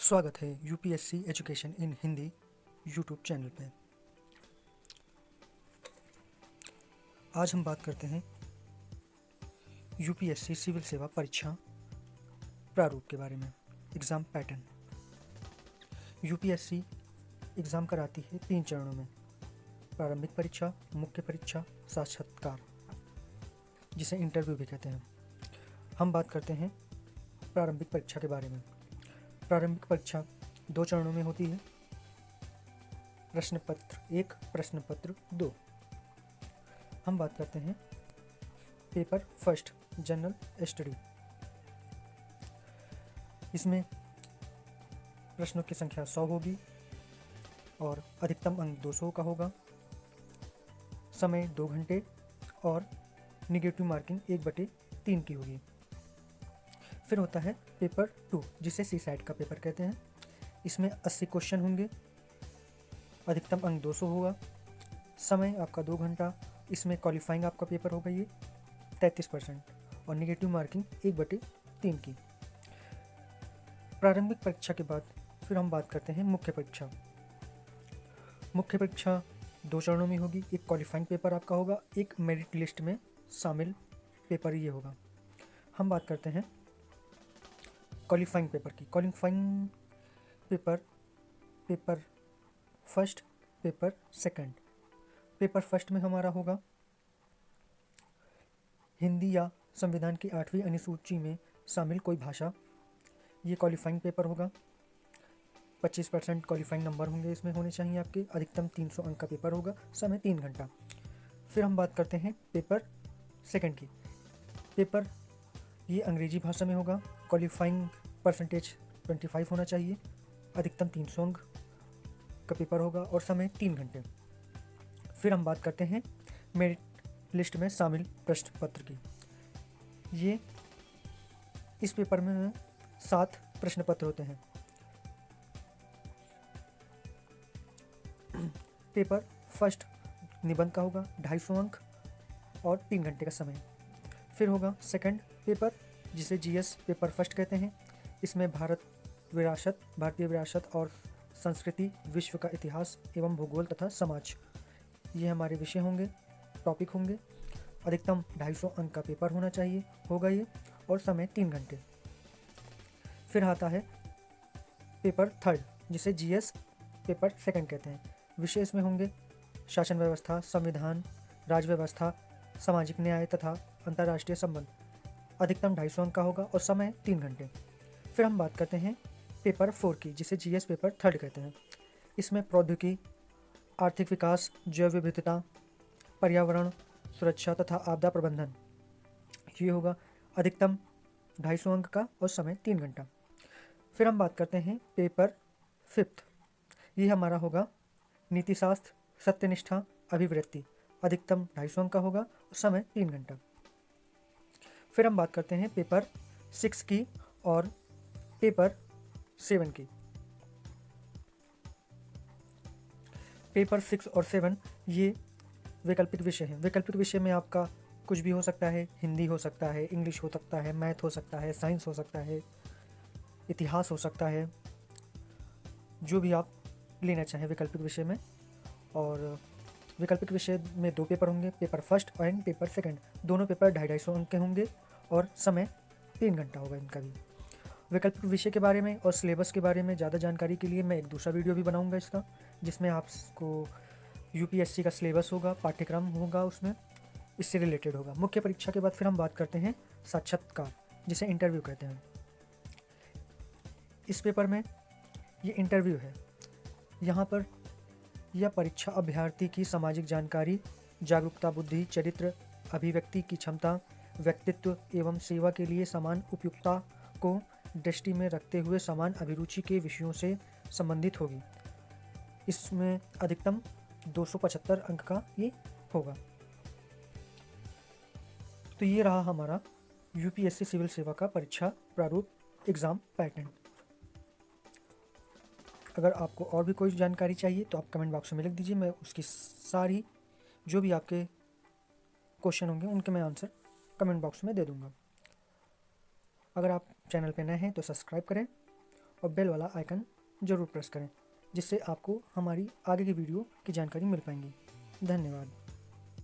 स्वागत है UPSC education in Hindi YouTube channel पे। आज हम बात करते हैं यूपीएससी सिविल सेवा परीक्षा प्रारूप के बारे में। Exam pattern. यूपीएससी एग्ज़ाम कराती है 3 चरणों में: प्रारंभिक परीक्षा, मुख्य परीक्षा, साक्षात्कार, जिसे इंटरव्यू भी कहते हैं। हम बात करते हैं प्रारंभिक परीक्षा के बारे में। प्रारंभिक परीक्षा 2 चरणों में होती है: प्रश्न पत्र 1, प्रश्न पत्र 2। हम बात करते हैं पेपर फर्स्ट, जनरल स्टडी। इसमें प्रश्नों की संख्या 100 होगी और अधिकतम अंक 200 का होगा। समय 2 घंटे और निगेटिव मार्किंग 1/3 की होगी। फिर होता है पेपर 2, जिसे सी साइड का पेपर कहते हैं। इसमें 80 क्वेश्चन होंगे, अधिकतम अंक 200 होगा, समय आपका 2 घंटा। इसमें क्वालिफाइंग आपका पेपर होगा ये 33% और निगेटिव मार्किंग 1/3 की। प्रारंभिक परीक्षा के बाद फिर हम बात करते हैं मुख्य परीक्षा। मुख्य परीक्षा 2 चरणों में होगी। एक क्वालिफाइंग पेपर आपका होगा, एक मेरिट लिस्ट में शामिल पेपर ये होगा। हम बात करते हैं क्वालिफाइंग पेपर की। Qualifying paper first, paper second. Paper first में हमारा होगा हिंदी या संविधान की 8वीं अनुसूची में शामिल कोई भाषा। ये क्वालिफाइंग पेपर होगा। 25% क्वालिफाइंग नंबर होंगे इसमें होने चाहिए आपके। अधिकतम 300 अंक का पेपर होगा। समय 3 घंटा। फिर हम बात करते हैं पेपर सेकंड की। पेपर ये अंग्रेजी भाषा में होगा। क्वालिफाइंग परसेंटेज 25 होना चाहिए। अधिकतम 300 अंक का पेपर होगा और समय 3 घंटे। फिर हम बात करते हैं मेरिट लिस्ट में शामिल प्रश्न पत्र की। ये इस पेपर में 7 प्रश्न पत्र होते हैं। पेपर फर्स्ट निबंध का होगा 250 अंक और 3 घंटे का समय। फिर होगा सेकंड पेपर, जिसे जीएस पेपर फर्स्ट कहते हैं। इसमें भारतीय विरासत और संस्कृति, विश्व का इतिहास एवं भूगोल तथा समाज, ये हमारे विषय होंगे, टॉपिक होंगे। अधिकतम 250 अंक का पेपर होना चाहिए होगा ये, और समय 3 घंटे। फिर आता है पेपर थर्ड, जिसे जीएस पेपर सेकंड कहते हैं। विषय इसमें होंगे शासन व्यवस्था, संविधान, राज्य व्यवस्था, सामाजिक न्याय तथा अंतर्राष्ट्रीय संबंध। अधिकतम 250 अंक का होगा और समय 3 घंटे। फिर हम बात करते हैं पेपर 4 की, जिसे जीएस पेपर थर्ड कहते हैं। इसमें प्रौद्योगिकी, आर्थिक विकास, जैव विविधता, पर्यावरण सुरक्षा तथा आपदा प्रबंधन ये होगा। अधिकतम 250 अंक का और समय 3 घंटा। फिर हम बात करते हैं पेपर फिफ्थ। ये हमारा होगा नीतिशास्त्र, सत्यनिष्ठा, अभिवृत्ति। अधिकतम 250 अंक का होगा और समय 3 घंटा। फिर हम बात करते हैं पेपर 6 की और पेपर 7 की। पेपर 6 और 7 ये वैकल्पिक विषय हैं। वैकल्पिक विषय में आपका कुछ भी हो सकता है। हिंदी हो सकता है, इंग्लिश हो सकता है, मैथ हो सकता है, साइंस हो सकता है, इतिहास हो सकता है, जो भी आप लेना चाहें वैकल्पिक विषय में। और वैकल्पिक विषय में 2 पेपर होंगे, paper first and paper second. दोनों पेपर 250 अंक के होंगे और समय 3 घंटा होगा इनका भी। वैकल्पिक विषय के बारे में और सिलेबस के बारे में ज़्यादा जानकारी के लिए मैं एक दूसरा वीडियो भी बनाऊंगा इसका, जिसमें आपको यूपीएससी का सिलेबस होगा, पाठ्यक्रम होगा, उसमें इससे रिलेटेड होगा। मुख्य परीक्षा के बाद फिर हम बात करते हैं साक्षात्कार, जिसे इंटरव्यू कहते हैं। इस पेपर में ये इंटरव्यू है। यहाँ पर यह परीक्षा अभ्यर्थी की सामाजिक जानकारी, जागरूकता, बुद्धि, चरित्र, अभिव्यक्ति की क्षमता, व्यक्तित्व एवं सेवा के लिए समान उपयुक्तता को दृष्टि में रखते हुए समान अभिरुचि के विषयों से संबंधित होगी। इसमें अधिकतम 275 अंक का ये होगा। तो ये रहा हमारा यूपीएससी सिविल सेवा का परीक्षा प्रारूप, एग्ज़ाम पैटर्न। अगर आपको और भी कोई जानकारी चाहिए तो आप कमेंट बॉक्स में लिख दीजिए। मैं उसकी सारी जो भी आपके क्वेश्चन होंगे उनके मैं आंसर कमेंट बॉक्स में दे दूंगा। अगर आप चैनल पे नए हैं तो सब्सक्राइब करें और बेल वाला आइकन ज़रूर प्रेस करें, जिससे आपको हमारी आगे की वीडियो की जानकारी मिल पाएंगी। धन्यवाद।